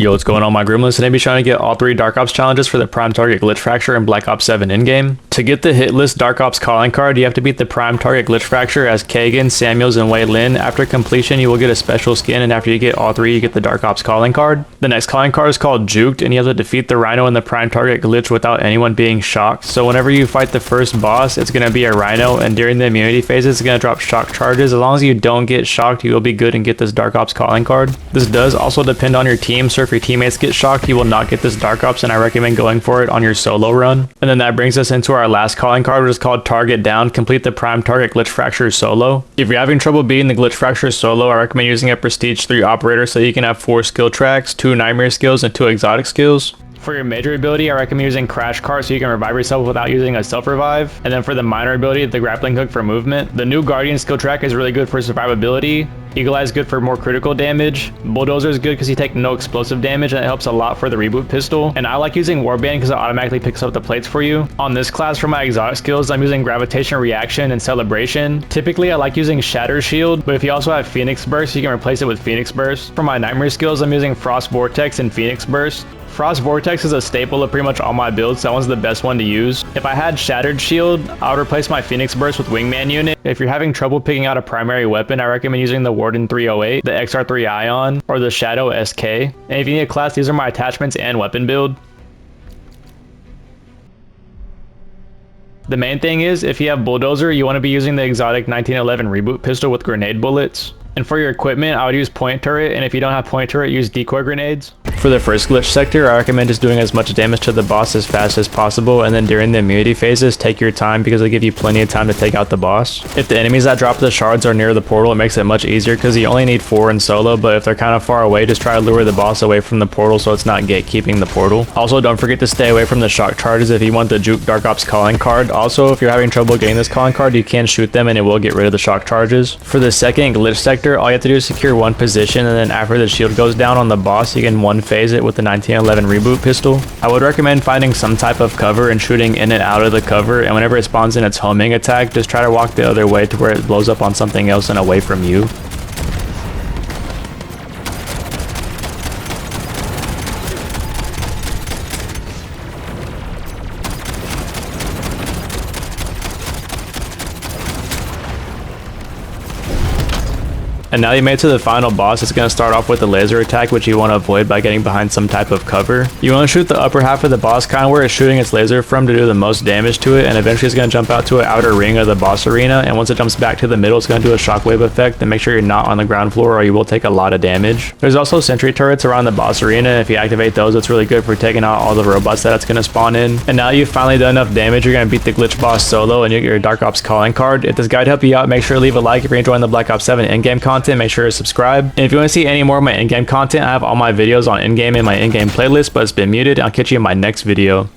Yo, what's going on, my gremlins? Today I'll be trying to get all 3 Dark Ops challenges for the Prime Target Glitch Fracture and Black Ops 7 Endgame. To get the hit list Dark Ops calling card, you have to beat the Prime Target Glitch Fracture as Kagan, Samuels, and Wei Lin. After completion, you will get a special skin, and after you get all 3, you get the Dark Ops calling card. The next calling card is called Juked, and you have to defeat the Rhino in the Prime Target Glitch without anyone being shocked. So whenever you fight the first boss, it's going to be a Rhino, and during the immunity phases, it's going to drop shock charges. As long as you don't get shocked, you will be good and get this Dark Ops calling card. This does also depend on your team, so if your teammates get shocked, you will not get this Dark Ops, and I recommend going for it on your solo run. And then that brings us into our last calling card, which is called Target Down. Complete the Prime Target Glitch Fracture solo. If you're having trouble beating the Glitch Fracture solo, I recommend using a Prestige 3 operator so you can have 4 skill tracks, 2 Nightmare skills, and 2 exotic skills. For your major ability, I recommend using Crash Cart so you can revive yourself without using a self-revive. And then for the minor ability, the Grappling Hook for movement. The new Guardian skill track is really good for survivability. Eagle Eye is good for more critical damage. Bulldozer is good because you take no explosive damage, and it helps a lot for the reboot pistol. And I like using Warband because it automatically picks up the plates for you. On this class, for my exotic skills, I'm using Gravitation Reaction and Celebration. Typically, I like using Shatter Shield, but if you also have Phoenix Burst, you can replace it with Phoenix Burst. For my Nightmare skills, I'm using Frost Vortex and Phoenix Burst. Frost Vortex is a staple of pretty much all my builds, so that one's the best one to use. If I had Shattered Shield, I would replace my Phoenix Burst with Wingman unit. If you're having trouble picking out a primary weapon, I recommend using the Warden 308, the XR3 Ion, or the Shadow SK. And if you need a class, these are my attachments and weapon build. The main thing is, if you have Bulldozer, you want to be using the exotic 1911 reboot pistol with grenade bullets. And for your equipment, I would use point turret, and if you don't have point turret, use decoy grenades. For the first glitch sector, I recommend just doing as much damage to the boss as fast as possible, and then during the immunity phases, take your time because it'll give you plenty of time to take out the boss. If the enemies that drop the shards are near the portal, it makes it much easier because you only need 4 in solo, but if they're kind of far away, just try to lure the boss away from the portal so it's not gatekeeping the portal. Also, don't forget to stay away from the shock charges if you want the Juke Dark Ops calling card. Also, if you're having trouble getting this calling card, you can shoot them and it will get rid of the shock charges. For the second glitch sector, all you have to do is secure one position, and then after the shield goes down on the boss, you can one phase it with the 1911 reboot pistol. I would recommend finding some type of cover and shooting in and out of the cover, and whenever it spawns in its homing attack, just try to walk the other way to where it blows up on something else and away from you. And now you made it to the final boss. It's going to start off with the laser attack, which you want to avoid by getting behind some type of cover. You want to shoot the upper half of the boss, kind of where it's shooting its laser from, to do the most damage to it, and eventually it's going to jump out to an outer ring of the boss arena, and once it jumps back to the middle, it's going to do a shockwave effect, and make sure you're not on the ground floor or you will take a lot of damage. There's also sentry turrets around the boss arena, and if you activate those, it's really good for taking out all the robots that it's going to spawn in. And now you've finally done enough damage, you're going to beat the glitch boss solo, and you get your Dark Ops calling card. If this guide helped you out, make sure to leave a like. If you're enjoying the Black Ops 7 Endgame content, make sure to subscribe. And if you want to see any more of my in-game content, I have all my videos on in-game in my in-game playlist, but it's been muted. I'll catch you in my next video.